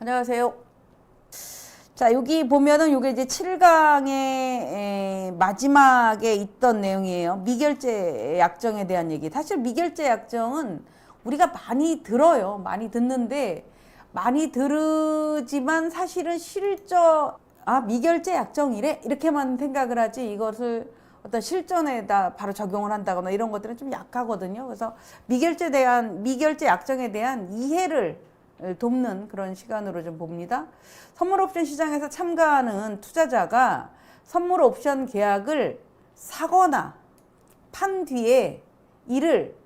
안녕하세요. 자, 여기 보면은 요게 이제 7강의 마지막에 있던 내용이에요. 미결제 약정에 대한 얘기. 사실 미결제 약정은 우리가 많이 들어요. 많이 듣는데 많이 들으지만 사실은 미결제 약정이래? 이렇게만 생각을 하지 이것을 어떤 실전에다 바로 적용을 한다거나 이런 것들은 좀 약하거든요. 그래서 미결제 약정에 대한 이해를 돕는 그런 시간으로 좀 봅니다. 선물 옵션 시장에서 참가하는 투자자가 선물 옵션 계약을 사거나 판 뒤에 이를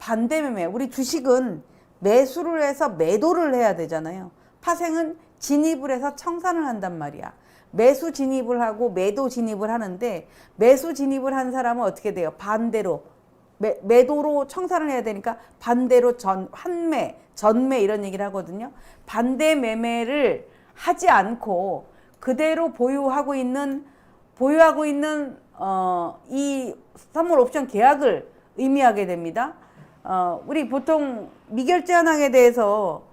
반대 매매, 우리 주식은 매수를 해서 매도를 해야 되잖아요. 파생은 진입을 해서 청산을 한단 말이야. 매수 진입을 하고 매도 진입을 하는데 매수 진입을 한 사람은 어떻게 돼요? 반대로 매도로 청산을 해야 되니까 반대로 환매, 전매 이런 얘기를 하거든요. 반대 매매를 하지 않고 그대로 보유하고 있는 이 선물 옵션 계약을 의미하게 됩니다. 우리 보통 미결제 현황에 대해서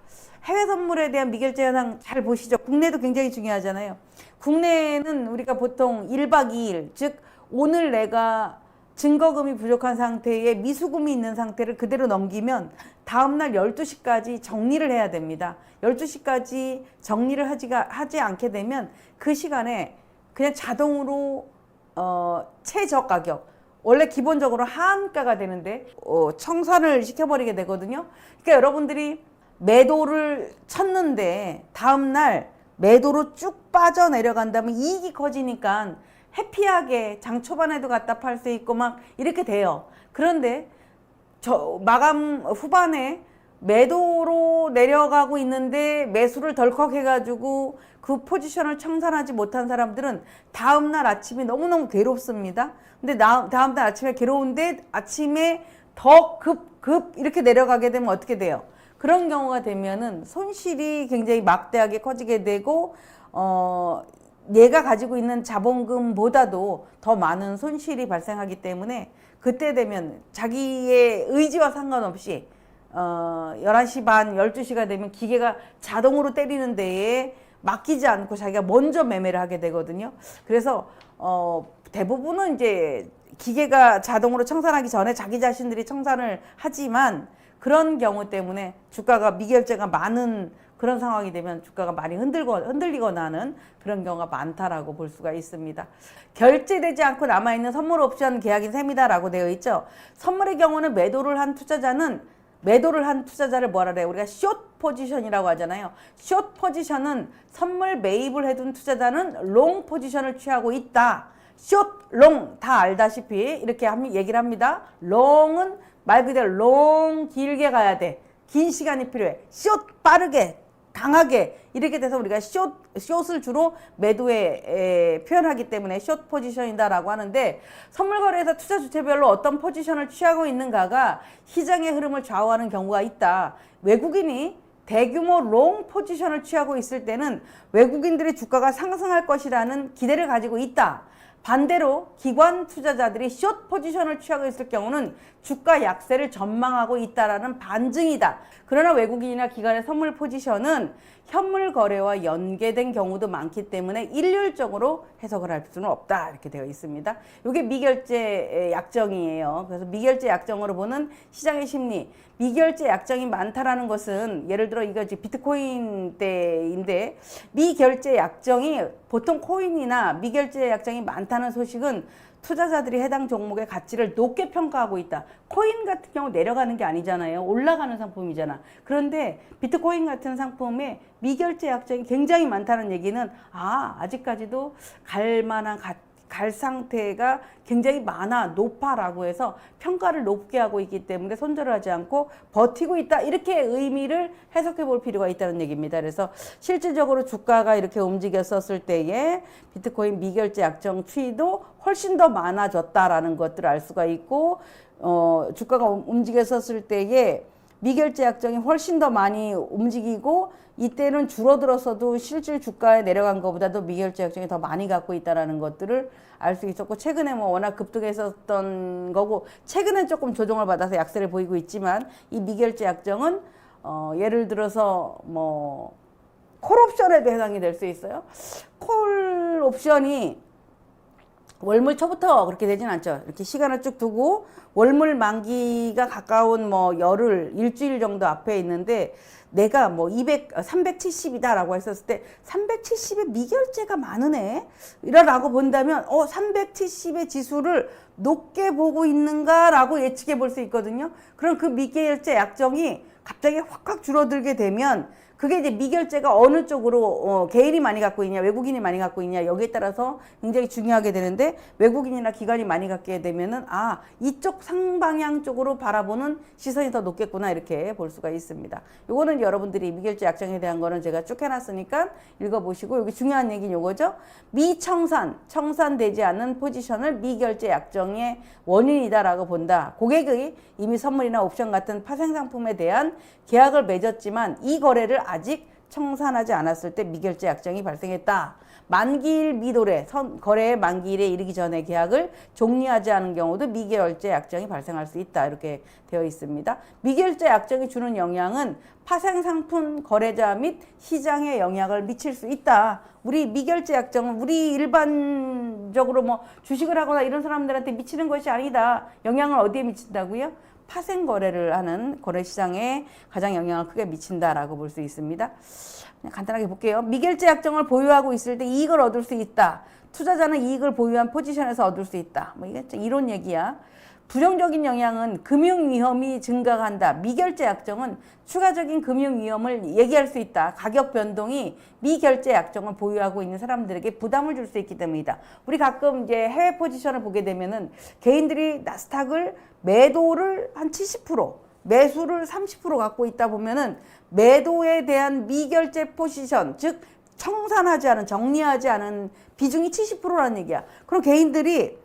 해외 선물에 대한 미결제 현황 잘 보시죠. 국내도 굉장히 중요하잖아요. 국내는 우리가 보통 1박 2일, 즉 오늘 내가 증거금이 부족한 상태에 미수금이 있는 상태를 그대로 넘기면 다음날 12시까지 정리를 해야 됩니다. 12시까지 정리를 하지 않게 되면 그 시간에 그냥 자동으로 최저 가격, 원래 기본적으로 하한가가 되는데 청산을 시켜버리게 되거든요. 그러니까 여러분들이 매도를 쳤는데 다음날 매도로 쭉 빠져내려간다면 이익이 커지니까 해피하게 장 초반에도 갖다 팔 수 있고 막 이렇게 돼요. 그런데 마감 후반에 매도로 내려가고 있는데 매수를 덜컥 해가지고 그 포지션을 청산하지 못한 사람들은 다음날 아침이 너무너무 괴롭습니다. 근데 다음날 아침에 괴로운데 아침에 더 급 이렇게 내려가게 되면 어떻게 돼요? 그런 경우가 되면은 손실이 굉장히 막대하게 커지게 되고 얘가 가지고 있는 자본금보다도 더 많은 손실이 발생하기 때문에 그때 되면 자기의 의지와 상관없이 11시 반, 12시가 되면 기계가 자동으로 때리는 데에 맡기지 않고 자기가 먼저 매매를 하게 되거든요. 그래서 대부분은 이제 기계가 자동으로 청산하기 전에 자기 자신들이 청산을 하지만 그런 경우 때문에 주가가 미결제가 많은 그런 상황이 되면 주가가 많이 흔들리거나 하는 그런 경우가 많다라고 볼 수가 있습니다. 결제되지 않고 남아있는 선물 옵션 계약인 셈이다라고 되어 있죠. 선물의 경우는 매도를 한 투자자를 뭐라 그래요? 우리가 숏 포지션이라고 하잖아요. 숏 포지션은 선물 매입을 해둔 투자자는 롱 포지션을 취하고 있다. 숏, 롱 다 알다시피 이렇게 얘기를 합니다. 롱은 말 그대로 롱 길게 가야 돼. 긴 시간이 필요해. 숏 빠르게 강하게 이렇게 돼서 우리가 숏을 주로 매도에 표현하기 때문에 숏 포지션이다라고 하는데 선물 거래에서 투자 주체별로 어떤 포지션을 취하고 있는가가 시장의 흐름을 좌우하는 경우가 있다. 외국인이 대규모 롱 포지션을 취하고 있을 때는 외국인들의 주가가 상승할 것이라는 기대를 가지고 있다. 반대로 기관 투자자들이 숏 포지션을 취하고 있을 경우는 주가 약세를 전망하고 있다라는 반증이다. 그러나 외국인이나 기관의 선물 포지션은 현물 거래와 연계된 경우도 많기 때문에 일률적으로 해석을 할 수는 없다. 이렇게 되어 있습니다. 이게 미결제 약정이에요. 그래서 미결제 약정으로 보는 시장의 심리. 미결제 약정이 많다라는 것은 예를 들어 이거 비트코인 때인데 미결제 약정이 보통 코인이나 미결제 약정이 많다는 소식은 투자자들이 해당 종목의 가치를 높게 평가하고 있다. 코인 같은 경우 내려가는 게 아니잖아요. 올라가는 상품이잖아. 그런데 비트코인 같은 상품에 미결제 약정이 굉장히 많다는 얘기는 아직까지도 갈 상태가 굉장히 높아라고 해서 평가를 높게 하고 있기 때문에 손절을 하지 않고 버티고 있다. 이렇게 의미를 해석해 볼 필요가 있다는 얘기입니다. 그래서 실질적으로 주가가 이렇게 움직였었을 때에 비트코인 미결제 약정 추이도 훨씬 더 많아졌다라는 것들을 알 수가 있고 주가가 움직였었을 때에 미결제 약정이 훨씬 더 많이 움직이고 이때는 줄어들었어도 실질 주가에 내려간 것보다도 미결제 약정이 더 많이 갖고 있다는 것들을 알 수 있었고 최근에 워낙 급등했었던 거고 최근엔 조금 조정을 받아서 약세를 보이고 있지만 이 미결제 약정은 예를 들어서 콜옵션에도 해당이 될 수 있어요. 콜옵션이 월물 초부터 그렇게 되진 않죠. 이렇게 시간을 쭉 두고 월물 만기가 가까운 뭐 열흘, 일주일 정도 앞에 있는데 내가 뭐 370이다라고 했었을 때 370에 미결제가 많으네? 이라고 본다면 370의 지수를 높게 보고 있는가라고 예측해 볼 수 있거든요. 그럼 그 미결제 약정이 갑자기 확확 줄어들게 되면 그게 이제 미결제가 어느 쪽으로 개인이 많이 갖고 있냐, 외국인이 많이 갖고 있냐, 여기에 따라서 굉장히 중요하게 되는데, 외국인이나 기관이 많이 갖게 되면은 이쪽 상방향 쪽으로 바라보는 시선이 더 높겠구나, 이렇게 볼 수가 있습니다. 요거는 여러분들이 미결제 약정에 대한 거는 제가 쭉 해놨으니까 읽어보시고, 여기 중요한 얘기는 요거죠. 청산되지 않는 포지션을 미결제 약정의 원인이다라고 본다. 고객의 이미 선물이나 옵션 같은 파생상품에 대한 계약을 맺었지만 이 거래를 아직 청산하지 않았을 때 미결제 약정이 발생했다. 만기일 미도래, 거래의 만기일에 이르기 전에 계약을 종료하지 않은 경우도 미결제 약정이 발생할 수 있다. 이렇게 되어 있습니다. 미결제 약정이 주는 영향은 파생상품 거래자 및 시장에 영향을 미칠 수 있다. 우리 미결제 약정은 우리 일반적으로 뭐 주식을 하거나 이런 사람들한테 미치는 것이 아니다. 영향을 어디에 미친다고요? 파생 거래를 하는 거래 시장에 가장 영향을 크게 미친다라고 볼 수 있습니다. 그냥 간단하게 볼게요. 미결제 약정을 보유하고 있을 때 이익을 얻을 수 있다. 투자자는 이익을 보유한 포지션에서 얻을 수 있다. 뭐 이게 이런 얘기야. 부정적인 영향은 금융 위험이 증가한다. 미결제 약정은 추가적인 금융 위험을 얘기할 수 있다. 가격 변동이 미결제 약정을 보유하고 있는 사람들에게 부담을 줄 수 있기 때문이다. 우리 가끔 이제 해외 포지션을 보게 되면은 개인들이 나스닥을 매도를 한 70%, 매수를 30% 갖고 있다 보면은 매도에 대한 미결제 포지션, 즉 청산하지 않은, 정리하지 않은 비중이 70%라는 얘기야. 그럼 개인들이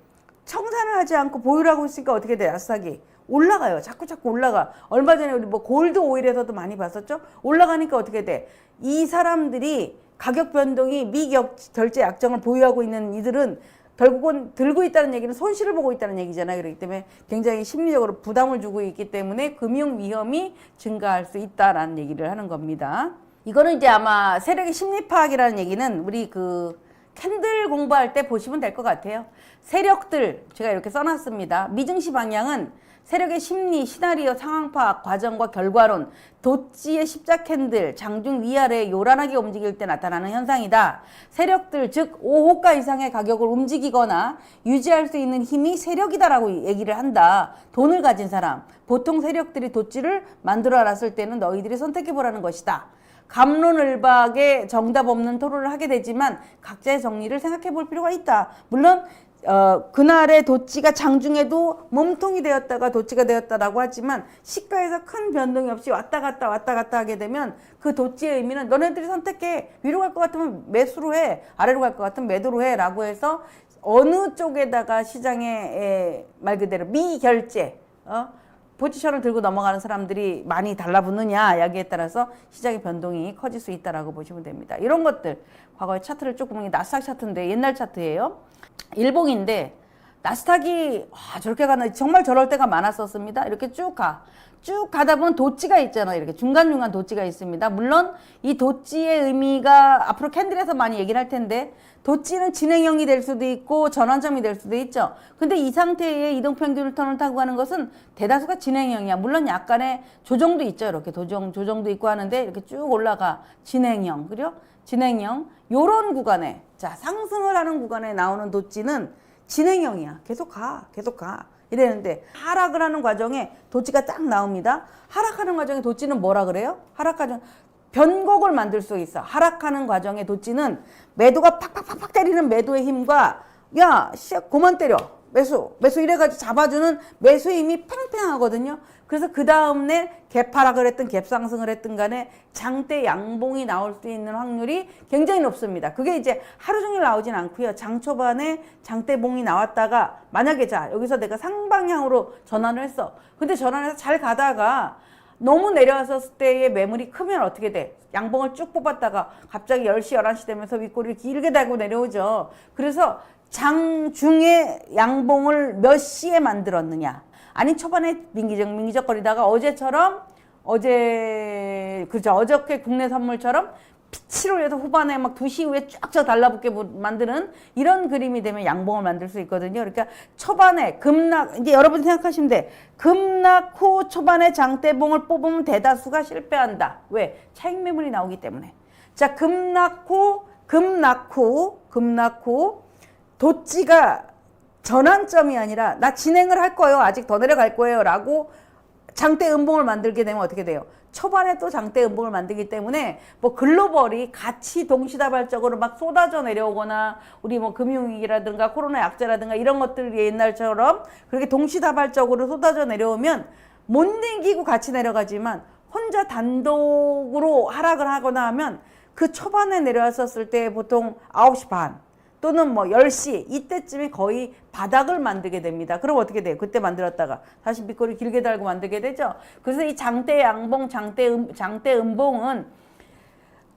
청산을 하지 않고 보유를 하고 있으니까 어떻게 돼? 나스닥이 올라가요. 자꾸 올라가. 얼마 전에 우리 뭐 골드 오일에서도 많이 봤었죠? 올라가니까 어떻게 돼? 이 사람들이 가격 변동이 미결제 약정을 보유하고 있는 이들은 결국은 들고 있다는 얘기는 손실을 보고 있다는 얘기잖아요. 그렇기 때문에 굉장히 심리적으로 부담을 주고 있기 때문에 금융 위험이 증가할 수 있다라는 얘기를 하는 겁니다. 이거는 이제 아마 세력의 심리 파악이라는 얘기는 우리 그 캔들 공부할 때 보시면 될 것 같아요. 세력들 제가 이렇게 써놨습니다. 미증시 방향은 세력의 심리, 시나리오, 상황 파악, 과정과 결과론, 도지의 십자 캔들, 장중 위아래 요란하게 움직일 때 나타나는 현상이다. 세력들, 즉 5호가 이상의 가격을 움직이거나 유지할 수 있는 힘이 세력이다라고 얘기를 한다. 돈을 가진 사람, 보통 세력들이 도지를 만들어놨을 때는 너희들이 선택해보라는 것이다. 갑론을박에 정답 없는 토론을 하게 되지만 각자의 정리를 생각해 볼 필요가 있다. 물론 그날의 도치가 장중에도 몸통이 되었다가 도치가 되었다라고 하지만 시가에서 큰 변동이 없이 왔다 갔다 하게 되면 그 도치의 의미는 너네들이 선택해. 위로 갈 것 같으면 매수로 해. 아래로 갈 것 같으면 매도로 해. 라고 해서 어느 쪽에다가 시장에 말 그대로 미결제 포지션을 들고 넘어가는 사람들이 많이 달라붙느냐 여기에 따라서 시장의 변동이 커질 수 있다라고 보시면 됩니다. 이런 것들 과거의 차트를 쭉 보면 나스닥 차트인데 옛날 차트예요. 일봉인데 나스닥이 저렇게 가나 정말 저럴 때가 많았었습니다. 이렇게 쭉 가다 보면 도치가 있잖아요. 이렇게 중간중간 도치가 있습니다. 물론 이 도치의 의미가 앞으로 캔들에서 많이 얘기를 할 텐데 도치는 진행형이 될 수도 있고 전환점이 될 수도 있죠. 근데 이 상태의 이동평균 턴을 타고 가는 것은 대다수가 진행형이야. 물론 약간의 조정도 있죠. 이렇게 조정도 있고 하는데 이렇게 쭉 올라가. 진행형. 그죠? 진행형. 요런 구간에 상승을 하는 구간에 나오는 도치는 진행형이야. 계속 가. 이랬는데 하락을 하는 과정에 도치가 딱 나옵니다. 하락하는 과정에 도치는 뭐라 그래요? 변곡을 만들 수 있어. 하락하는 과정에 도치는 매도가 팍팍팍 때리는 매도의 힘과 그만 때려. 매수 이래가지고 잡아주는 매수의 힘이 팽팽하거든요. 그래서 그 다음날 갭하락을 했든 갭상승을 했든 간에 장대 양봉이 나올 수 있는 확률이 굉장히 높습니다. 그게 이제 하루 종일 나오진 않고요. 장 초반에 장대봉이 나왔다가 만약에 여기서 내가 상방향으로 전환을 했어. 근데 전환해서 잘 가다가 너무 내려왔을 때의 매물이 크면 어떻게 돼? 양봉을 쭉 뽑았다가 갑자기 10시, 11시 되면서 윗꼬리를 길게 달고 내려오죠. 그래서 장중에 양봉을 몇 시에 만들었느냐. 아니 초반에 민기적거리다가 어저께 국내 선물처럼 피치를 위해서 후반에 막 2시 이후에 쫙 달라붙게 만드는 이런 그림이 되면 양봉을 만들 수 있거든요. 그러니까 초반에 급락, 이제 여러분이 생각하시면 돼. 급락 후 초반에 장대봉을 뽑으면 대다수가 실패한다. 왜? 차익 매물이 나오기 때문에. 자, 급락 후 도찌가 전환점이 아니라 나 진행을 할 거예요. 아직 더 내려갈 거예요. 라고 장대 음봉을 만들게 되면 어떻게 돼요? 초반에 또 장대 음봉을 만들기 때문에 뭐 글로벌이 같이 동시다발적으로 막 쏟아져 내려오거나 우리 뭐 금융위기라든가 코로나 약자라든가 이런 것들이 옛날처럼 그렇게 동시다발적으로 쏟아져 내려오면 못 이기고 같이 내려가지만 혼자 단독으로 하락을 하거나 하면 그 초반에 내려왔었을 때 보통 9시 반 또는 뭐 10시 이때쯤에 거의 바닥을 만들게 됩니다. 그럼 어떻게 돼요? 그때 만들었다가 다시 밑꼬리 길게 달고 만들게 되죠. 그래서 이 장대 양봉, 장대 음봉은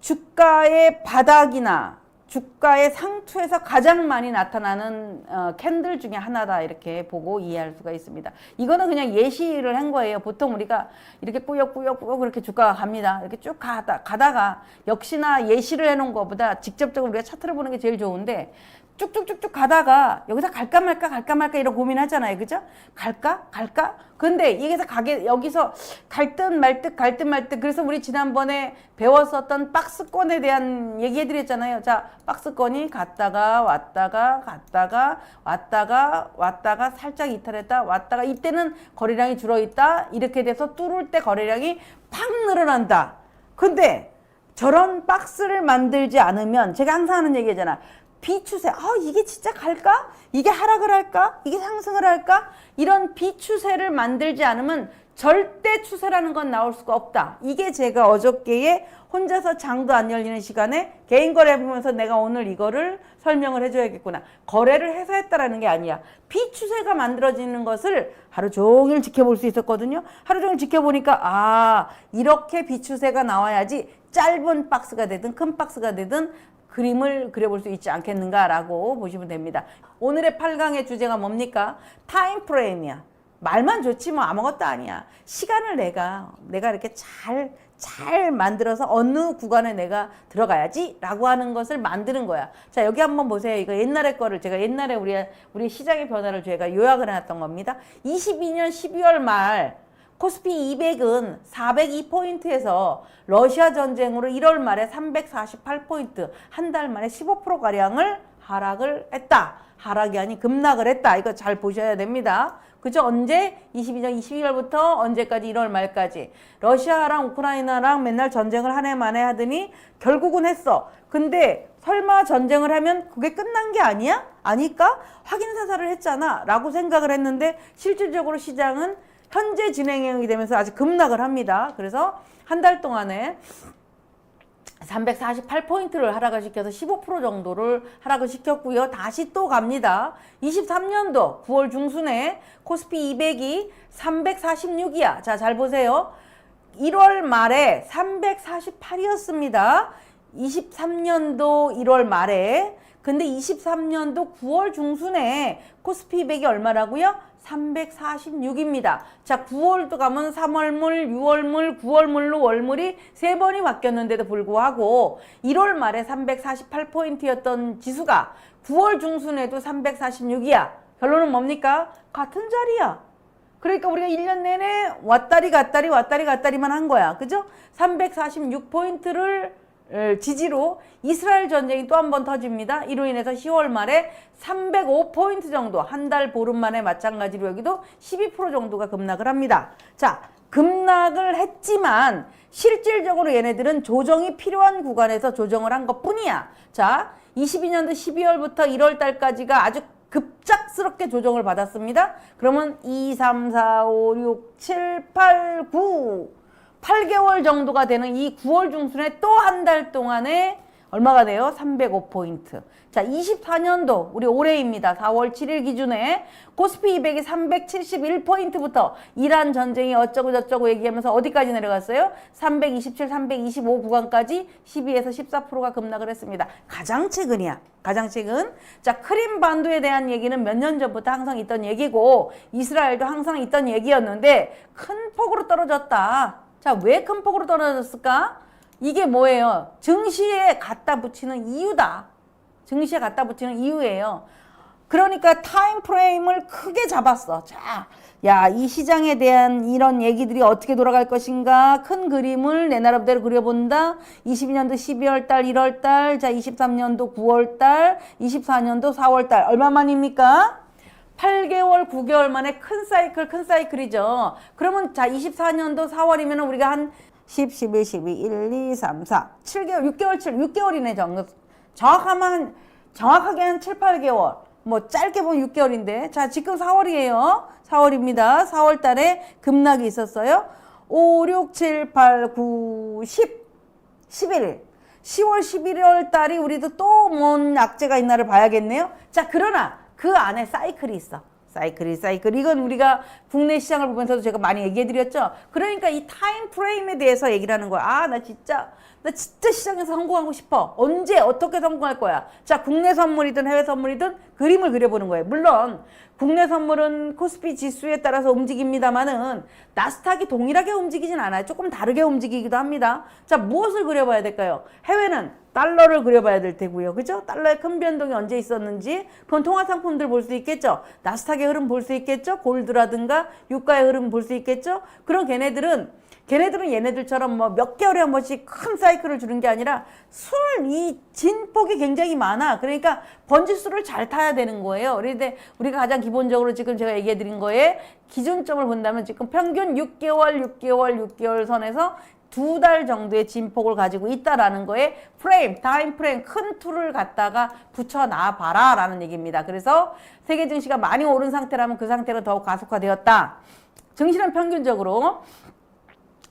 주가의 바닥이나 주가의 상투에서 가장 많이 나타나는 캔들 중에 하나다 이렇게 보고 이해할 수가 있습니다. 이거는 그냥 예시를 한 거예요. 보통 우리가 이렇게 꾸역꾸역 그렇게 주가가 갑니다. 이렇게 쭉 가다가 역시나 예시를 해놓은 것보다 직접적으로 우리가 차트를 보는 게 제일 좋은데 쭉쭉쭉쭉 가다가 여기서 갈까 말까 이런 고민하잖아요. 그죠? 갈까? 근데 여기서 갈 듯 말 듯 그래서 우리 지난번에 배웠었던 박스권에 대한 얘기 해드렸잖아요. 자, 박스권이 갔다가 왔다가 살짝 이탈했다 왔다가 이때는 거래량이 줄어있다 이렇게 돼서 뚫을 때 거래량이 팍 늘어난다. 근데 저런 박스를 만들지 않으면 제가 항상 하는 얘기잖아. 비추세. 이게 진짜 갈까? 이게 하락을 할까? 이게 상승을 할까? 이런 비추세를 만들지 않으면 절대 추세라는 건 나올 수가 없다. 이게 제가 어저께에 혼자서 장도 안 열리는 시간에 개인 거래 보면서 내가 오늘 이거를 설명을 해줘야겠구나. 거래를 해서 했다라는 게 아니야. 비추세가 만들어지는 것을 하루 종일 지켜볼 수 있었거든요. 하루 종일 지켜보니까 이렇게 비추세가 나와야지 짧은 박스가 되든 큰 박스가 되든 그림을 그려볼 수 있지 않겠는가라고 보시면 됩니다. 오늘의 8강의 주제가 뭡니까? 타임 프레임이야. 말만 좋지 뭐 아무것도 아니야. 시간을 내가 이렇게 잘 만들어서 어느 구간에 내가 들어가야지 라고 하는 것을 만드는 거야. 자, 여기 한번 보세요. 이거 옛날의 거를 제가 옛날에 우리 시장의 변화를 제가 요약을 해놨던 겁니다. 22년 12월 말 코스피 200은 402포인트에서 러시아 전쟁으로 1월 말에 348포인트, 한 달 만에 15%가량을 하락을 했다. 하락이 아닌 급락을 했다. 이거 잘 보셔야 됩니다. 그죠? 언제? 22년 12월부터 언제까지? 1월 말까지. 러시아랑 우크라이나랑 맨날 전쟁을 한 해 만에 하더니 결국은 했어. 근데 설마 전쟁을 하면 그게 끝난 게 아니야? 아닐까? 확인 사살을 했잖아. 라고 생각을 했는데 실질적으로 시장은 현재 진행형이 되면서 아직 급락을 합니다. 그래서 한 달 동안에 348포인트를 하락을 시켜서 15% 정도를 하락을 시켰고요. 다시 또 갑니다. 23년도 9월 중순에 코스피 200이 346이야. 자, 잘 보세요. 1월 말에 348이었습니다. 23년도 1월 말에. 근데 23년도 9월 중순에 코스피 200이 얼마라고요? 346입니다. 자, 9월도 가면 3월물, 6월물, 9월물로 월물이 3번이 바뀌었는데도 불구하고 1월 말에 348포인트였던 지수가 9월 중순에도 346이야. 결론은 뭡니까? 같은 자리야. 그러니까 우리가 1년 내내 왔다리 갔다리만 한 거야. 그죠? 346포인트를 지지로 이스라엘 전쟁이 또 한 번 터집니다. 이로 인해서 10월 말에 305포인트 정도, 한 달 보름 만에 마찬가지로 여기도 12% 정도가 급락을 합니다. 자, 급락을 했지만 실질적으로 얘네들은 조정이 필요한 구간에서 조정을 한 것뿐이야. 자, 22년도 12월부터 1월 달까지가 아주 급작스럽게 조정을 받았습니다. 그러면 2, 3, 4, 5, 6, 7, 8, 9 8개월 정도가 되는 이 9월 중순에 또 한 달 동안에 얼마가 돼요? 305포인트. 자, 24년도 우리 올해입니다. 4월 7일 기준에 코스피 200이 371포인트부터 이란 전쟁이 어쩌고 저쩌고 얘기하면서 어디까지 내려갔어요? 327, 325 구간까지 12에서 14%가 급락을 했습니다. 가장 최근이야. 가장 최근. 자, 크림 반도에 대한 얘기는 몇 년 전부터 항상 있던 얘기고 이스라엘도 항상 있던 얘기였는데 큰 폭으로 떨어졌다. 자, 왜 큰 폭으로 떨어졌을까? 이게 뭐예요? 증시에 갖다 붙이는 이유다. 증시에 갖다 붙이는 이유예요. 그러니까 타임 프레임을 크게 잡았어. 자, 야, 이 시장에 대한 이런 얘기들이 어떻게 돌아갈 것인가? 큰 그림을 내 나름대로 그려본다. 22년도 12월 달, 1월 달, 자, 23년도 9월 달, 24년도 4월 달. 얼마 만입니까? 8개월, 9개월 만에 큰 사이클이죠. 그러면 자, 24년도 4월이면 우리가 한 10, 11, 12, 1, 2, 3, 4, 7개월, 6개월이네, 정확하게 한 7, 8개월. 뭐 짧게 보면 6개월인데. 자, 지금 4월이에요. 4월입니다. 4월 달에 급락이 있었어요. 5, 6, 7, 8, 9, 10, 11일. 10월, 11월 달이 우리도 또 뭔 악재가 있나를 봐야겠네요. 자, 그러나 그 안에 사이클이 있어. 사이클. 이건 우리가 국내 시장을 보면서도 제가 많이 얘기해드렸죠. 그러니까 이 타임 프레임에 대해서 얘기를 하는 거야. 아, 나 진짜 시장에서 성공하고 싶어. 언제, 어떻게 성공할 거야? 자, 국내 선물이든 해외 선물이든 그림을 그려보는 거예요. 물론 국내 선물은 코스피 지수에 따라서 움직입니다만은 나스닥이 동일하게 움직이진 않아요. 조금 다르게 움직이기도 합니다. 자, 무엇을 그려봐야 될까요? 해외는 달러를 그려봐야 될 테고요. 그죠? 달러의 큰 변동이 언제 있었는지 그건 통화상품들 볼 수 있겠죠. 나스닥의 흐름 볼 수 있겠죠. 골드라든가 유가의 흐름 볼 수 있겠죠. 그런 걔네들은 얘네들처럼 뭐 몇 개월에 한 번씩 큰 사이클을 주는 게 아니라 이 진폭이 굉장히 많아. 그러니까 번지수를 잘 타야 되는 거예요. 그런데 우리가 가장 기본적으로 지금 제가 얘기해 드린 거에 기준점을 본다면 지금 평균 6개월 선에서 2달 정도의 진폭을 가지고 있다라는 거에 타임 프레임 큰 툴을 갖다가 붙여놔 봐라 라는 얘기입니다. 그래서 세계 증시가 많이 오른 상태라면 그 상태가 더욱 가속화되었다. 증시는 평균적으로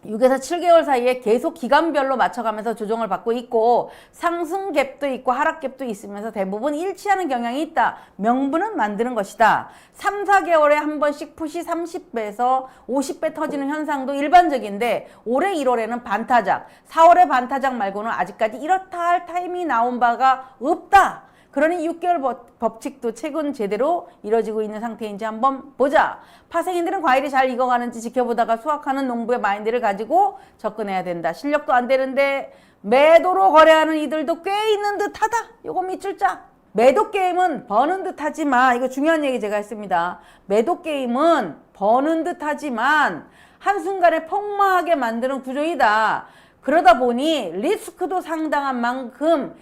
6에서 7개월 사이에 계속 기간별로 맞춰가면서 조정을 받고 있고 상승 갭도 있고 하락 갭도 있으면서 대부분 일치하는 경향이 있다. 명분은 만드는 것이다. 3, 4개월에 한 번씩 푸시 30배에서 50배 터지는 현상도 일반적인데 올해 1월에는 반타작, 4월에 반타작 말고는 아직까지 이렇다 할 타임이 나온 바가 없다. 그러니 6개월 법칙도 최근 제대로 이뤄지고 있는 상태인지 한번 보자. 파생인들은 과일이 잘 익어가는지 지켜보다가 수확하는 농부의 마인드를 가지고 접근해야 된다. 실력도 안 되는데 매도로 거래하는 이들도 꽤 있는 듯하다. 요거 밑줄자. 매도 게임은 버는 듯하지만 이거 중요한 얘기 제가 했습니다. 매도 게임은 버는 듯하지만 한순간에 폭망하게 만드는 구조이다. 그러다 보니 리스크도 상당한 만큼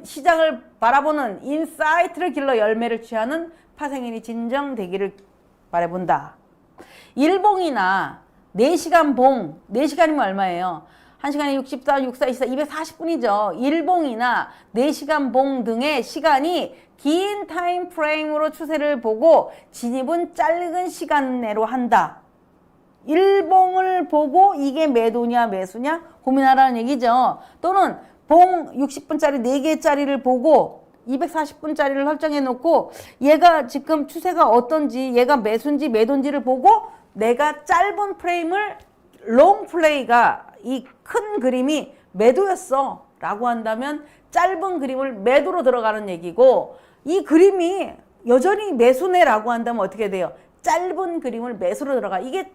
시장을 바라보는 인사이트를 길러 열매를 취하는 파생인이 진정되기를 바라본다. 일봉이나 4시간 봉, 4시간이면 얼마예요? 1시간에 64, 64, 24, 240분이죠. 일봉이나 4시간 봉 등의 시간이 긴 타임 프레임으로 추세를 보고 진입은 짧은 시간 내로 한다. 일봉을 보고 이게 매도냐 매수냐 고민하라는 얘기죠. 또는 봉 60분짜리 4개짜리를 보고 240분짜리를 설정해 놓고 얘가 지금 추세가 어떤지 얘가 매수인지 매도인지를 보고 내가 짧은 프레임을 롱 플레이가 이 큰 그림이 매도였어 라고 한다면 짧은 그림을 매도로 들어가는 얘기고 이 그림이 여전히 매수네 라고 한다면 어떻게 돼요? 짧은 그림을 매수로 들어가. 이게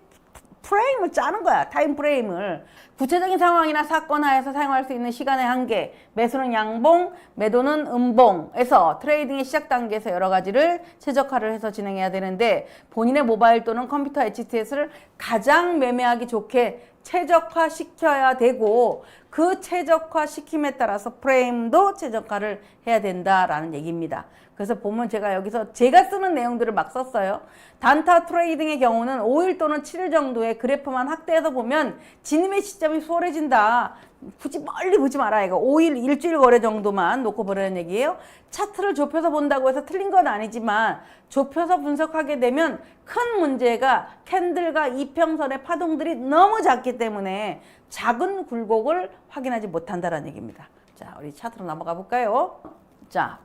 프레임을 짜는 거야. 타임 프레임을. 구체적인 상황이나 사건 하에서 사용할 수 있는 시간의 한계. 매수는 양봉, 매도는 음봉에서 트레이딩의 시작 단계에서 여러 가지를 최적화를 해서 진행해야 되는데 본인의 모바일 또는 컴퓨터 HTS를 가장 매매하기 좋게 최적화시켜야 되고 그 최적화시킴에 따라서 프레임도 최적화를 해야 된다라는 얘기입니다. 그래서 보면 제가 여기서 제가 쓰는 내용들을 막 썼어요. 단타 트레이딩의 경우는 5일 또는 7일 정도의 그래프만 확대해서 보면 진입의 시점이 수월해진다. 굳이 멀리 보지 마라 이거. 5일, 일주일 거래 정도만 놓고 보라는 얘기예요. 차트를 좁혀서 본다고 해서 틀린 건 아니지만 좁혀서 분석하게 되면 큰 문제가 캔들과 이평선의 파동들이 너무 작기 때문에 작은 굴곡을 확인하지 못한다는 얘기입니다. 자, 우리 차트로 넘어가 볼까요? 자,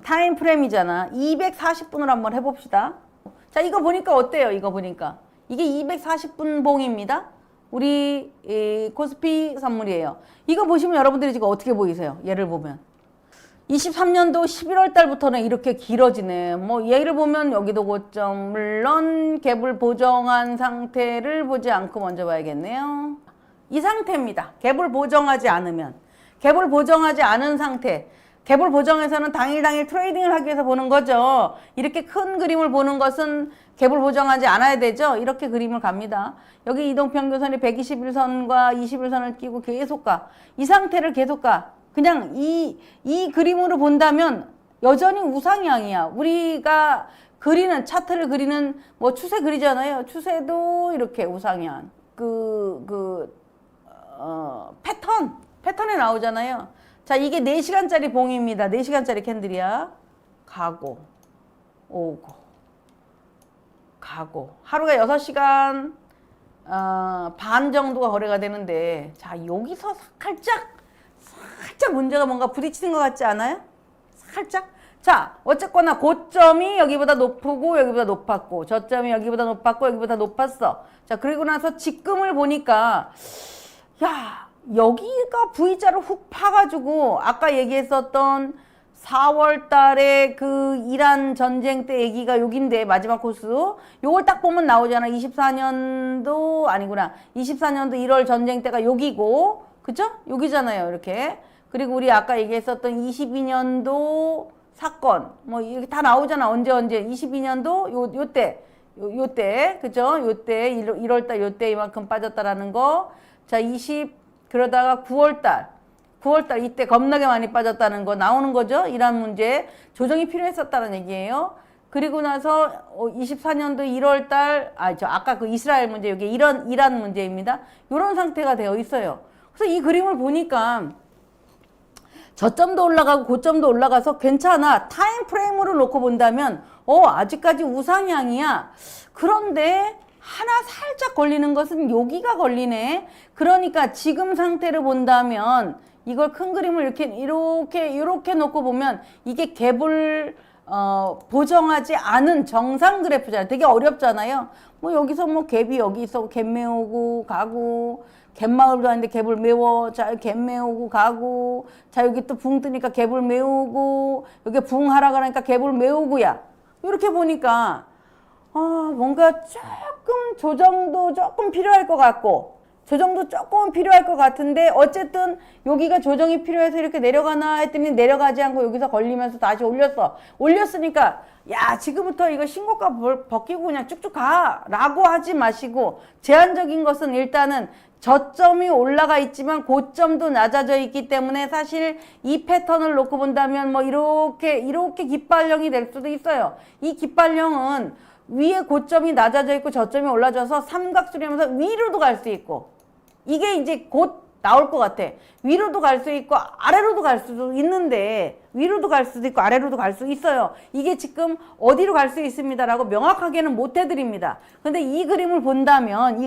타임 프레임이잖아. 240분을 한번 해봅시다. 자, 이거 보니까 어때요? 이거 보니까. 이게 240분 봉입니다. 우리 코스피 선물이에요. 이거 보시면 여러분들이 지금 어떻게 보이세요? 예를 보면. 23년도 11월 달부터는 이렇게 길어지네. 뭐 얘를 보면 여기도 고점. 물론 갭을 보정한 상태를 보지 않고 먼저 봐야겠네요. 이 상태입니다. 갭을 보정하지 않으면. 갭을 보정하지 않은 상태. 갭을 보정해서는 당일 트레이딩을 하기 위해서 보는 거죠. 이렇게 큰 그림을 보는 것은 갭을 보정하지 않아야 되죠. 이렇게 그림을 갑니다. 여기 이동평균선이 121선과 21선을 끼고 계속 가. 이 상태를 계속 가. 그냥 이 그림으로 본다면 여전히 우상향이야. 우리가 그리는 차트를 그리는 뭐 추세 그리잖아요. 추세도 이렇게 우상향. 패턴에 나오잖아요. 자, 이게 4시간짜리 봉입니다. 4시간짜리 캔들이야. 가고, 오고, 가고. 하루가 6시간 반 정도가 거래가 되는데, 자, 여기서 살짝 문제가 뭔가 부딪히는 것 같지 않아요? 살짝? 자, 어쨌거나 고점이 여기보다 높고 여기보다 높았고, 저점이 여기보다 높았고 여기보다 높았어. 자, 그리고 나서 지금을 보니까, 야, 여기가 V자로 훅 파가지고 아까 얘기했었던 4월 달에 그 이란 전쟁 때 얘기가 여긴데 마지막 코스 요걸 딱 보면 나오잖아. 24년도 아니구나. 24년도 1월 전쟁 때가 여기고 그죠? 여기잖아요. 이렇게. 그리고 우리 아까 얘기했었던 22년도 사건 뭐 이렇게 다 나오잖아. 언제 22년도 요때 그죠? 요때 1월달 요때 이만큼 빠졌다라는 거. 자, 그러다가 9월달 이때 겁나게 많이 빠졌다는 거 나오는 거죠. 이란 문제 조정이 필요했었다는 얘기예요. 그리고 나서 24년도 1월달 아까 그 이스라엘 문제 여기 이란 문제입니다. 이런 상태가 되어 있어요. 그래서 이 그림을 보니까 저점도 올라가고 고점도 올라가서 괜찮아. 타임 프레임으로 놓고 본다면 아직까지 우상향이야. 그런데 하나 살짝 걸리는 것은 여기가 걸리네. 그러니까 지금 상태를 본다면 이걸 큰 그림을 이렇게 놓고 보면 이게 갭을 보정하지 않은 정상 그래프잖아요. 되게 어렵잖아요. 뭐 여기서 뭐 갭이 여기 있어 갭 메우고 가고 갭마을도 하는데 갭을 메워. 자, 갭 메우고 가고. 자, 여기 또 붕 뜨니까 갭을 메우고 여기 붕 하라 그러니까 갭을 메우고야. 이렇게 보니까 뭔가 조정도 조금 필요할 것 같고 조정도 조금 필요할 것 같은데 어쨌든 여기가 조정이 필요해서 이렇게 내려가나 했더니 내려가지 않고 여기서 걸리면서 다시 올렸으니까 야 지금부터 이거 신고가 벗기고 그냥 쭉쭉 가 라고 하지 마시고 제한적인 것은 일단은 저점이 올라가 있지만 고점도 낮아져 있기 때문에 사실 이 패턴을 놓고 본다면 뭐 이렇게 깃발령이 될 수도 있어요. 이 깃발령은 위에 고점이 낮아져 있고 저점이 올라져서 삼각수렴해서 위로도 갈 수 있고 이게 이제 곧 나올 것 같아. 위로도 갈 수 있고 아래로도 갈 수도 있는데 위로도 갈 수도 있고 아래로도 갈 수 있어요. 이게 지금 어디로 갈 수 있습니다 라고 명확하게는 못 해드립니다. 근데 이 그림을 본다면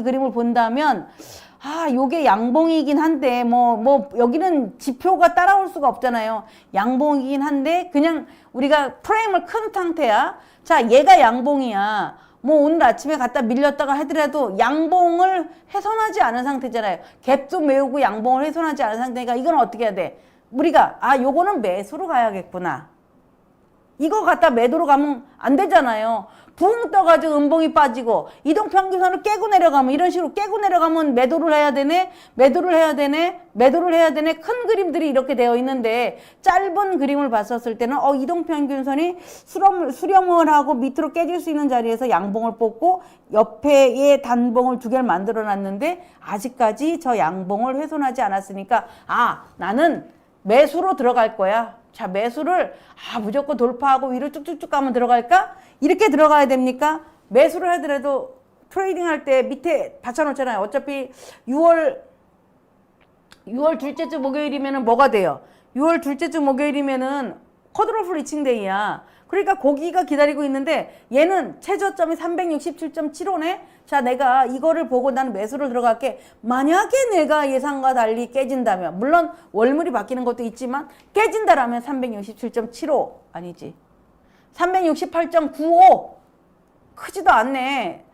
요게 양봉이긴 한데 뭐 여기는 지표가 따라올 수가 없잖아요. 양봉이긴 한데 그냥 우리가 프레임을 큰 상태야. 자, 얘가 양봉이야. 뭐 오늘 아침에 갖다 밀렸다가 하더라도 양봉을 훼손하지 않은 상태잖아요. 갭도 메우고 양봉을 훼손하지 않은 상태니까 이건 어떻게 해야 돼? 우리가 요거는 매수로 가야겠구나. 이거 갖다 매도로 가면 안 되잖아요. 붕 떠가지고 음봉이 빠지고 이동평균선을 깨고 내려가면 이런 식으로 깨고 내려가면 매도를 해야 되네. 큰 그림들이 이렇게 되어 있는데 짧은 그림을 봤었을 때는 이동평균선이 수렴을 하고 밑으로 깨질 수 있는 자리에서 양봉을 뽑고 옆에에 단봉을 2개를 만들어 놨는데 아직까지 저 양봉을 훼손하지 않았으니까 나는 매수로 들어갈 거야. 자, 매수를 무조건 돌파하고 위로 쭉쭉쭉 가면 들어갈까? 이렇게 들어가야 됩니까? 매수를 하더라도 트레이딩 할 때 밑에 받쳐놓잖아요. 어차피 6월 둘째 주 목요일이면은 뭐가 돼요? 6월 둘째 주 목요일이면은 컷오프 리칭 데이야. 그러니까 거기가 기다리고 있는데 얘는 최저점이 367.75네. 자, 내가 이거를 보고 나는 매수를 들어갈게. 만약에 내가 예상과 달리 깨진다면 물론 월물이 바뀌는 것도 있지만 깨진다라면 367.75 아니지. 368.95 크지도 않네.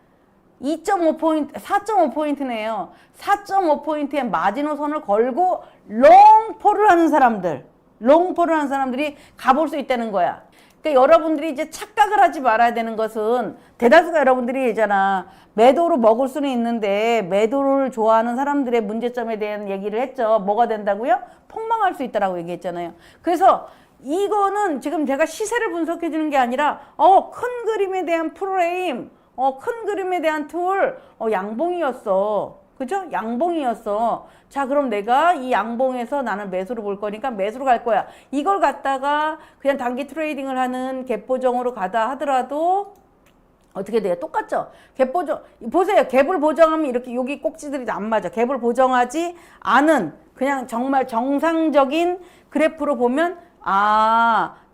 2.5포인트, 4.5포인트네요. 4.5포인트의 마지노선을 걸고 롱포를 하는 사람들이 가볼 수 있다는 거야. 그러니까 여러분들이 이제 착각을 하지 말아야 되는 것은 대다수가 여러분들이 얘기잖아. 매도로 먹을 수는 있는데 매도를 좋아하는 사람들의 문제점에 대한 얘기를 했죠. 뭐가 된다고요? 폭망할 수 있다라고 얘기했잖아요. 그래서 이거는 지금 제가 시세를 분석해 주는 게 아니라 큰 그림에 대한 프레임, 큰 그림에 대한 툴, 양봉이었어. 그죠? 양봉이었어. 자, 그럼 내가 이 양봉에서 나는 매수로 볼 거니까 매수로 갈 거야. 이걸 갖다가 그냥 단기 트레이딩을 하는 갭보정으로 가다 하더라도 어떻게 돼요? 똑같죠? 갭보정, 보세요. 갭을 보정하면 이렇게 여기 꼭지들이 안 맞아. 갭을 보정하지 않은 그냥 정말 정상적인 그래프로 보면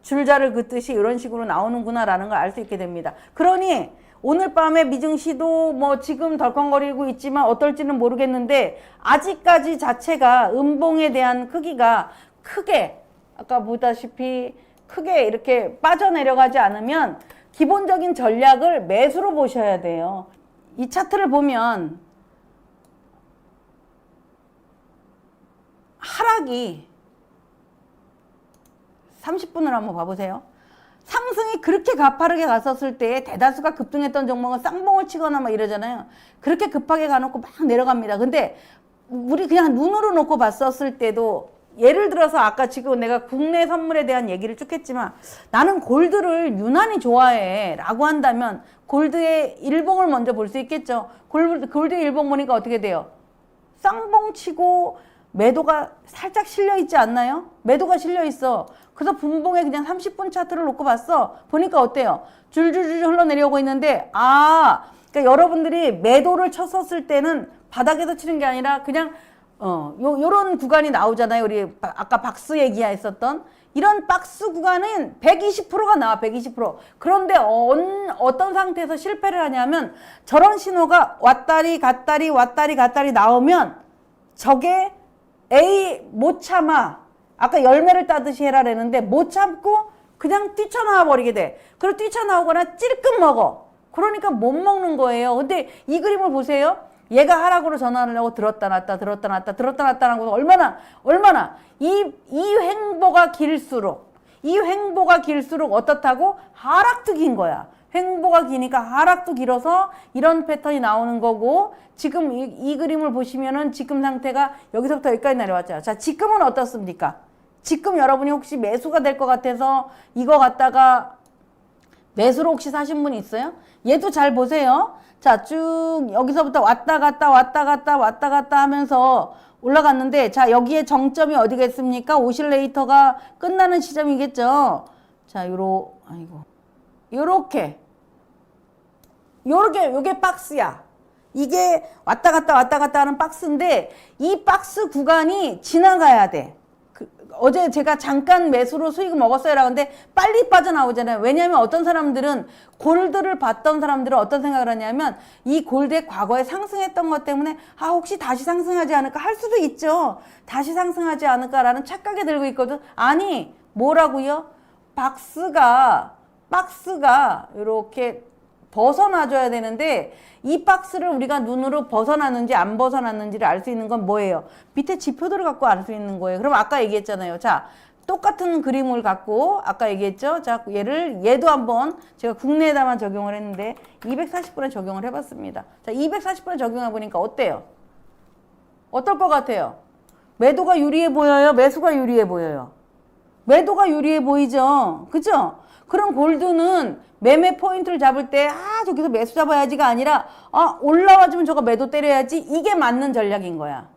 줄자를 긋듯이 이런 식으로 나오는구나라는 걸 알 수 있게 됩니다. 그러니 오늘 밤에 미증시도 뭐 지금 덜컹거리고 있지만 어떨지는 모르겠는데 아직까지 자체가 음봉에 대한 크기가 크게 아까 보다시피 크게 이렇게 빠져내려가지 않으면 기본적인 전략을 매수로 보셔야 돼요. 이 차트를 보면 하락이 30분을 한번 봐보세요. 상승이 그렇게 가파르게 갔었을 때 대다수가 급등했던 종목은 쌍봉을 치거나 막 이러잖아요. 그렇게 급하게 가놓고 막 내려갑니다. 근데 우리 그냥 눈으로 놓고 봤었을 때도 예를 들어서 아까 지금 내가 국내 선물에 대한 얘기를 쭉 했지만 나는 골드를 유난히 좋아해 라고 한다면 골드의 일봉을 먼저 볼 수 있겠죠. 골드의 일봉 보니까 어떻게 돼요? 쌍봉 치고 매도가 살짝 실려 있지 않나요? 매도가 실려 있어. 그래서 분봉에 그냥 30분 차트를 놓고 봤어. 보니까 어때요? 줄줄줄 흘러내려오고 있는데 그러니까 여러분들이 매도를 쳤었을 때는 바닥에서 치는 게 아니라 그냥 요런 구간이 나오잖아요. 우리 아까 박스 얘기했었던 이런 박스 구간은 120%가 나와. 120%. 그런데 어떤 상태에서 실패를 하냐면 저런 신호가 왔다리 갔다리 왔다리 갔다리 나오면 저게 못 참아. 아까 열매를 따듯이 해라 그랬는데 못 참고 그냥 뛰쳐나와 버리게 돼. 그리고 뛰쳐나오거나 찔끔 먹어. 그러니까 못 먹는 거예요. 근데 이 그림을 보세요. 얘가 하락으로 전환을 하고 들었다 놨다 들었다 놨다 들었다 놨다 하는 것은 얼마나 이 횡보가 길수록 어떻다고? 하락도 긴 거야. 횡보가 기니까 하락도 길어서 이런 패턴이 나오는 거고 지금 이 그림을 보시면은 지금 상태가 여기서부터 여기까지 내려왔잖아요. 자, 지금은 어떻습니까? 지금 여러분이 혹시 매수가 될 것 같아서 이거 갖다가 매수로 혹시 사신 분 있어요? 얘도 잘 보세요. 자, 쭉 여기서부터 왔다 갔다 하면서 올라갔는데 자, 여기에 정점이 어디겠습니까? 오실레이터가 끝나는 시점이겠죠. 자, 요렇게 요게 박스야. 이게 왔다 갔다 하는 박스인데 이 박스 구간이 지나가야 돼. 어제 제가 잠깐 매수로 수익을 먹었어요 라고 하는데 빨리 빠져나오잖아요. 왜냐하면 어떤 사람들은 골드를 봤던 사람들은 어떤 생각을 하냐면 이 골드의 과거에 상승했던 것 때문에 혹시 다시 상승하지 않을까 할 수도 있죠. 다시 상승하지 않을까라는 착각에 들고 있거든. 아니 뭐라고요? 박스가 이렇게 벗어나줘야 되는데 이 박스를 우리가 눈으로 벗어났는지 안 벗어났는지를 알 수 있는 건 뭐예요? 밑에 지표들을 갖고 알 수 있는 거예요. 그럼 아까 얘기했잖아요. 자, 똑같은 그림을 갖고 아까 얘기했죠. 자, 얘도 한번 제가 국내에다만 적용을 했는데 240분에 적용을 해봤습니다. 자, 240분에 적용해 보니까 어때요? 어떨 것 같아요? 매도가 유리해 보여요? 매수가 유리해 보여요? 매도가 유리해 보이죠? 그죠? 그럼 골드는 매매 포인트를 잡을 때 저기서 매수 잡아야지가 아니라 올라와주면 저거 매도 때려야지. 이게 맞는 전략인 거야.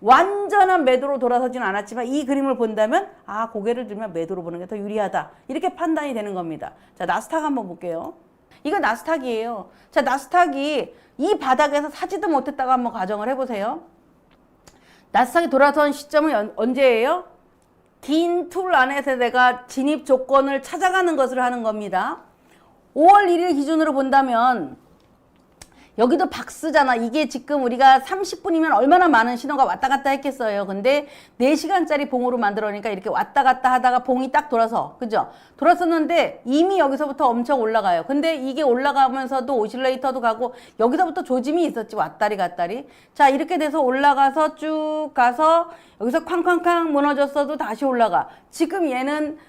완전한 매도로 돌아서지는 않았지만 이 그림을 본다면 고개를 들면 매도로 보는 게 더 유리하다. 이렇게 판단이 되는 겁니다. 자, 나스닥 한번 볼게요. 이거 나스닥이에요. 자, 나스닥이 이 바닥에서 사지도 못했다고 한번 가정을 해보세요. 나스닥이 돌아선 시점은 언제예요? 긴 툴 안에서 내가 진입 조건을 찾아가는 것을 하는 겁니다. 5월 1일 기준으로 본다면 여기도 박스잖아. 이게 지금 우리가 30분이면 얼마나 많은 신호가 왔다 갔다 했겠어요. 근데 4시간짜리 봉으로 만들어니까 이렇게 왔다 갔다 하다가 봉이 딱 돌아서, 그죠? 돌았었는데 이미 여기서부터 엄청 올라가요. 근데 이게 올라가면서도 오실레이터도 가고 여기서부터 조짐이 있었지. 왔다리 갔다리. 자, 이렇게 돼서 올라가서 쭉 가서 여기서 쾅쾅쾅 무너졌어도 다시 올라가. 지금 얘는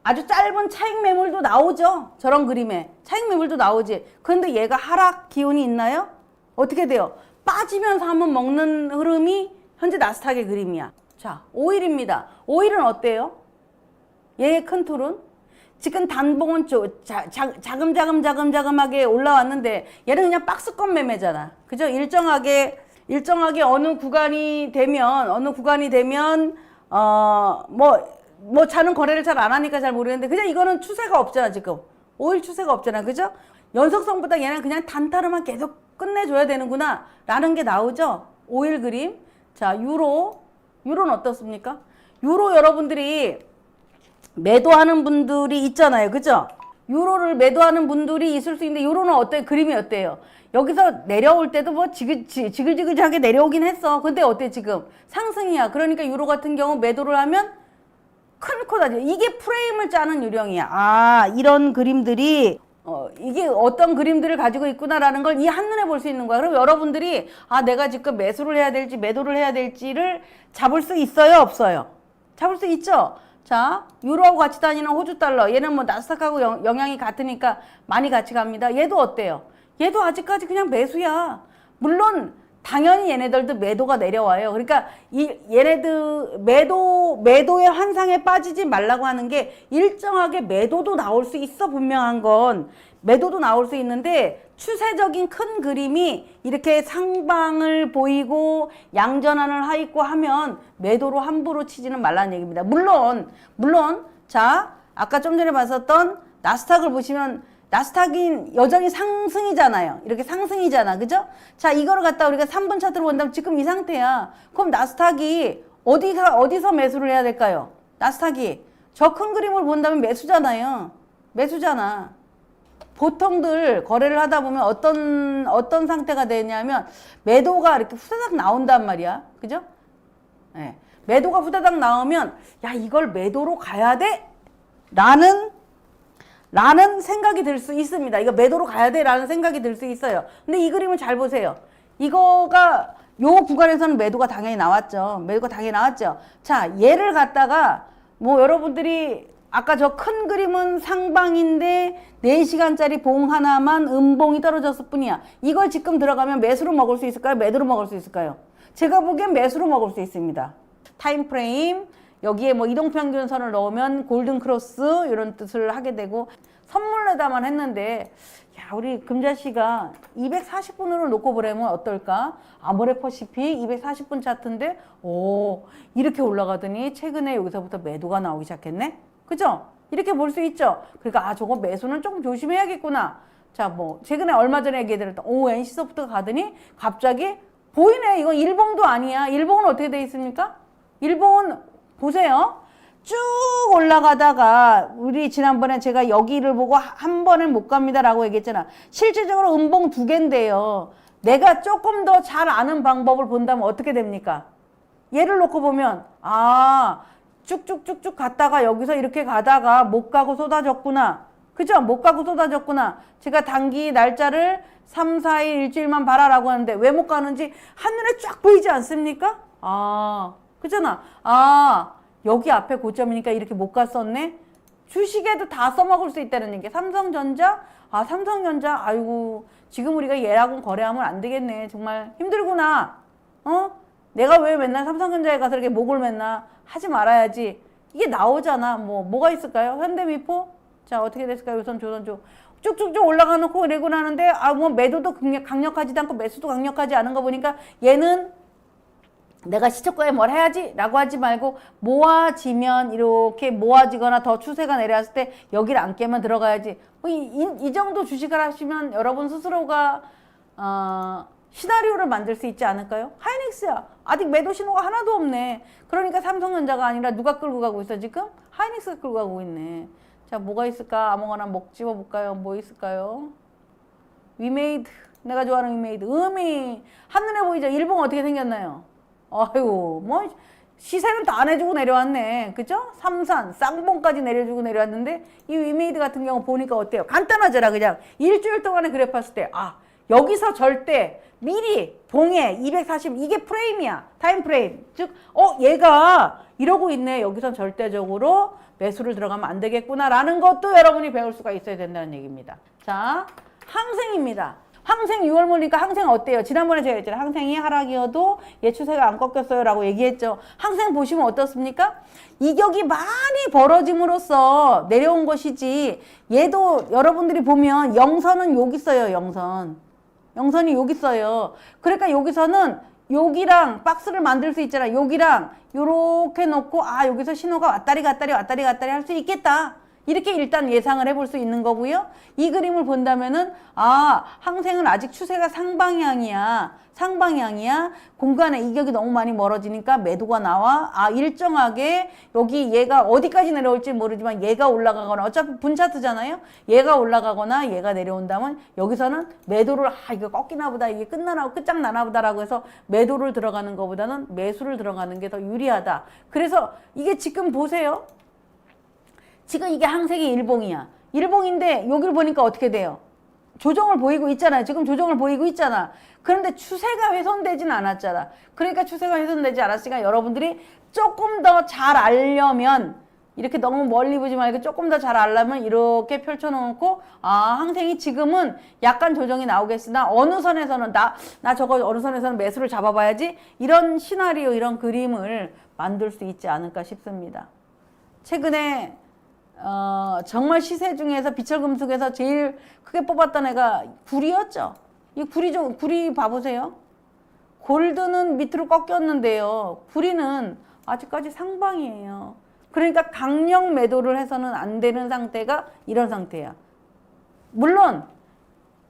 아주 짧은 차익 매물도 나오죠. 저런 그림에 차익 매물도 나오지. 그런데 얘가 하락 기운이 있나요? 어떻게 돼요? 빠지면서 한번 먹는 흐름이 현재 나스닥의 그림이야. 자, 5일입니다. 5일은 어때요? 얘의 큰 툴은 지금 단봉은 자금하게 올라왔는데 얘는 그냥 박스권 매매잖아. 그죠? 일정하게 어느 구간이 되면 자는 거래를 잘 안 하니까 잘 모르겠는데 그냥 이거는 추세가 없잖아. 지금 5일 추세가 없잖아. 그죠? 연속성보다 얘는 그냥 단타로만 계속 끝내줘야 되는구나 라는 게 나오죠. 5일 그림. 자, 유로는 어떻습니까? 유로 여러분들이 매도하는 분들이 있잖아요. 그죠? 유로를 매도하는 분들이 있을 수 있는데 유로는 어때? 그림이 어때요? 여기서 내려올 때도 뭐 지글지글하게 내려오긴 했어. 근데 어때 지금? 상승이야. 그러니까 유로 같은 경우 매도를 하면 큰 코다죠. 이게 프레임을 짜는 요령이야. 아, 이런 그림들이 이게 어떤 그림들을 가지고 있구나라는 걸 이 한눈에 볼 수 있는 거야. 그럼 여러분들이 내가 지금 매수를 해야 될지 매도를 해야 될지를 잡을 수 있어요? 없어요? 잡을 수 있죠? 자, 유로하고 같이 다니는 호주 달러. 얘는 뭐 나스닥하고 영향이 같으니까 많이 같이 갑니다. 얘도 어때요? 얘도 아직까지 그냥 매수야. 물론 당연히 얘네들도 매도가 내려와요. 그러니까 얘네들 매도의 환상에 빠지지 말라고 하는 게 일정하게 매도도 나올 수 있어. 분명한 건 매도도 나올 수 있는데 추세적인 큰 그림이 이렇게 상방을 보이고 양전환을 하있고 하면 매도로 함부로 치지는 말라는 얘기입니다. 물론 자, 아까 좀 전에 봤었던 나스닥을 보시면 나스닥이 여전히 상승이잖아요. 이렇게 상승이잖아. 그죠? 자, 이거를 갖다 우리가 3분 차트로 본다면 지금 이 상태야. 그럼 나스닥이 어디서 매수를 해야 될까요? 나스닥이 저 큰 그림을 본다면 매수잖아요. 매수잖아. 보통들 거래를 하다 보면 어떤 상태가 되냐면 매도가 이렇게 후다닥 나온단 말이야. 그죠? 네. 매도가 후다닥 나오면 야, 이걸 매도로 가야 돼? 라는 생각이 들 수 있습니다. 이거 매도로 가야 돼? 라는 생각이 들 수 있어요. 근데 이 그림을 잘 보세요. 이거가 요 구간에서는 매도가 당연히 나왔죠. 매도가 당연히 나왔죠. 자, 얘를 갖다가 뭐 여러분들이 아까 저 큰 그림은 상방인데 4시간짜리 봉 하나만 음봉이 떨어졌을 뿐이야. 이걸 지금 들어가면 매수로 먹을 수 있을까요? 매도로 먹을 수 있을까요? 제가 보기엔 매수로 먹을 수 있습니다. 타임프레임 여기에 뭐 이동평균선을 넣으면 골든 크로스 이런 뜻을 하게 되고 선물내다만 했는데 야, 우리 금자씨가 240분으로 놓고 보려면 어떨까? 아모레퍼시픽 240분 차트인데 이렇게 올라가더니 최근에 여기서부터 매도가 나오기 시작했네? 그죠? 이렇게 볼 수 있죠? 그러니까 저거 매수는 조금 조심해야겠구나. 자, 뭐 최근에 얼마 전에 얘기해드렸던 NC소프트가 가더니 갑자기 보이네. 이건 일봉도 아니야. 일봉은 어떻게 돼 있습니까? 일봉은 보세요. 쭉 올라가다가 우리 지난번에 제가 여기를 보고 한 번에 못 갑니다 라고 얘기했잖아. 실질적으로 음봉 2개인데요. 내가 조금 더 잘 아는 방법을 본다면 어떻게 됩니까? 얘를 놓고 보면 쭉쭉쭉쭉 갔다가 여기서 이렇게 가다가 못 가고 쏟아졌구나. 그죠? 못 가고 쏟아졌구나. 제가 단기 날짜를 3, 4일 일주일만 봐라라고 하는데 왜 못 가는지 한눈에 쫙 보이지 않습니까? 그잖아. 여기 앞에 고점이니까 이렇게 못 갔었네. 주식에도 다 써먹을 수 있다는 얘기. 삼성전자, 아이고 지금 우리가 얘하고 거래하면 안 되겠네. 정말 힘들구나. 내가 왜 맨날 삼성전자에 가서 이렇게 목을 맨나 하지 말아야지. 이게 나오잖아. 뭐가 있을까요? 현대미포? 자, 어떻게 됐을까요? 조선조. 쭉쭉쭉 올라가놓고 이러고 나는데 뭐 매도도 강력하지도 않고 매수도 강력하지 않은 거 보니까 얘는 내가 시초가에 뭘 해야지 라고 하지 말고 모아지면 이렇게 모아지거나 더 추세가 내려왔을 때 여기를 안 깨면 들어가야지. 이 정도 주식을 하시면 여러분 스스로가 시나리오를 만들 수 있지 않을까요? 하이닉스야. 아직 매도 신호가 하나도 없네. 그러니까 삼성전자가 아니라 누가 끌고 가고 있어 지금? 하이닉스가 끌고 가고 있네. 자, 뭐가 있을까? 아무거나 집어볼까요? 뭐 있을까요? 위메이드. 내가 좋아하는 위메이드. 한눈에 보이죠? 일봉 어떻게 생겼나요? 아유, 뭐 시세는 다 안 해주고 내려왔네. 그죠? 삼산, 쌍봉까지 내려주고 내려왔는데 이 위메이드 같은 경우 보니까 어때요? 간단하잖아. 그냥 일주일 동안에 그래프 봤을 때 여기서 절대 미리 봉해 240 이게 프레임이야. 타임 프레임. 즉 얘가 이러고 있네. 여기선 절대적으로 매수를 들어가면 안 되겠구나라는 것도 여러분이 배울 수가 있어야 된다는 얘기입니다. 자, 항생입니다. 항생 6월 물리니까 항생 어때요? 지난번에 제가 했잖아요. 항생이 하락이어도 얘 추세가 안 꺾였어요 라고 얘기했죠. 항생 보시면 어떻습니까? 이격이 많이 벌어짐으로써 내려온 것이지 얘도 여러분들이 보면 영선은 여기 있어요. 영선이 여기 있어요. 그러니까 여기서는 여기랑 박스를 만들 수 있잖아. 여기랑 요렇게 놓고 여기서 신호가 왔다리 갔다리 할 수 있겠다. 이렇게 일단 예상을 해볼 수 있는 거고요. 이 그림을 본다면은 항생은 아직 추세가 상방향이야. 공간에 이격이 너무 많이 멀어지니까 매도가 나와. 일정하게 여기 얘가 어디까지 내려올지 모르지만 얘가 올라가거나 어차피 분차트잖아요. 얘가 올라가거나 얘가 내려온다면 여기서는 매도를 이거 꺾이나 보다. 이게 끝장나나 보다라고 해서 매도를 들어가는 것보다는 매수를 들어가는 게 더 유리하다. 그래서 이게 지금 보세요. 지금 이게 항생이 일봉이야. 일봉인데 여기를 보니까 어떻게 돼요? 조정을 보이고 있잖아요. 지금 조정을 보이고 있잖아. 그런데 추세가 훼손되진 않았잖아. 그러니까 추세가 훼손되지 않았으니까 여러분들이 조금 더 잘 알려면 이렇게 너무 멀리 보지 말고 조금 더 잘 알려면 이렇게 펼쳐놓고 항생이 지금은 약간 조정이 나오겠으나 어느 선에서는 나 저거 어느 선에서는 매수를 잡아봐야지 이런 시나리오 이런 그림을 만들 수 있지 않을까 싶습니다. 최근에 정말 시세 중에서 비철금속에서 제일 크게 뽑았던 애가 구리였죠. 이 구리 봐보세요. 골드는 밑으로 꺾였는데요. 구리는 아직까지 상방이에요. 그러니까 강력 매도를 해서는 안 되는 상태가 이런 상태야. 물론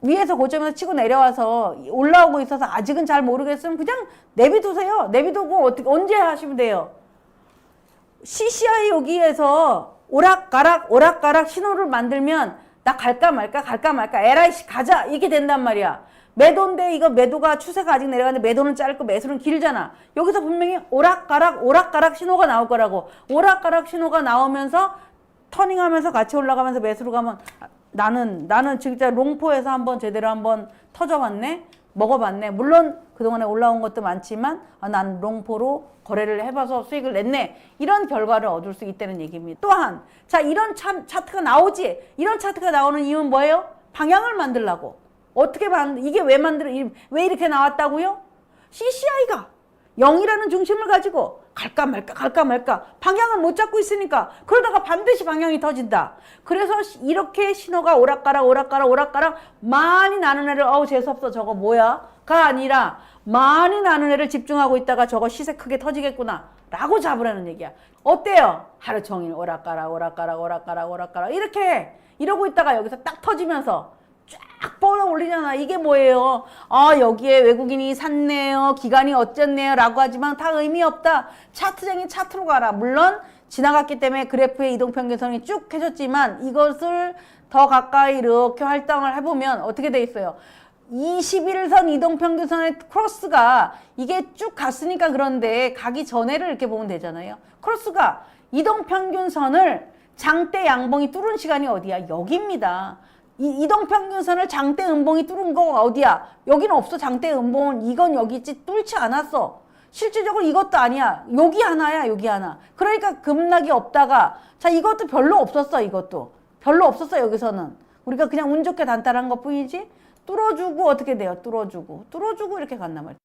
위에서 고점에서 치고 내려와서 올라오고 있어서 아직은 잘 모르겠으면 그냥 내비두세요. 내비두고 언제 하시면 돼요. CCI 여기에서 오락가락 신호를 만들면 나 갈까 말까 LIC 가자 이렇게 된단 말이야. 매도인데 이거 매도가 추세가 아직 내려가는데 매도는 짧고 매수는 길잖아. 여기서 분명히 오락가락 신호가 나올 거라고. 오락가락 신호가 나오면서 터닝하면서 같이 올라가면서 매수로 가면 나는 진짜 롱포에서 한번 제대로 한번 터져봤네. 먹어봤네. 물론 그동안에 올라온 것도 많지만 난 롱포로 거래를 해봐서 수익을 냈네. 이런 결과를 얻을 수 있다는 얘기입니다. 또한 이런 차트가 나오지. 이런 차트가 나오는 이유는 뭐예요? 방향을 만들라고. 이게 왜 이렇게 나왔다고요? CCI가 0이라는 중심을 가지고 갈까 말까 방향을 못 잡고 있으니까 그러다가 반드시 방향이 터진다. 그래서 이렇게 신호가 오락가락 많이 나는 애를 재수없어 저거 뭐야? 가 아니라 많이 나는 애를 집중하고 있다가 저거 시세 크게 터지겠구나 라고 잡으라는 얘기야. 어때요? 하루 종일 오락가락 이렇게 이러고 있다가 여기서 딱 터지면서 쫙 뻗어 올리잖아. 이게 뭐예요? 여기에 외국인이 샀네요. 기관이 어쨌네요. 라고 하지만 다 의미 없다. 차트쟁이 차트로 가라. 물론 지나갔기 때문에 그래프의 이동평균선이 쭉 해줬지만 이것을 더 가까이 이렇게 활동을 해보면 어떻게 돼 있어요? 21선 이동평균선의 크로스가 이게 쭉 갔으니까 그런데 가기 전에를 이렇게 보면 되잖아요. 크로스가 이동평균선을 장대 양봉이 뚫은 시간이 어디야? 여기입니다. 이 이동평균선을 장대 음봉이 뚫은 거 어디야? 여기는 없어. 장대 음봉은 이건 여기 있지 뚫지 않았어. 실질적으로 이것도 아니야. 여기 하나야. 여기 하나. 그러니까 급락이 없다가 이것도 별로 없었어. 별로 없었어. 여기서는 우리가 그냥 운 좋게 단단한 것 뿐이지 뚫어주고 어떻게 돼요? 뚫어주고 이렇게 간단 말이야.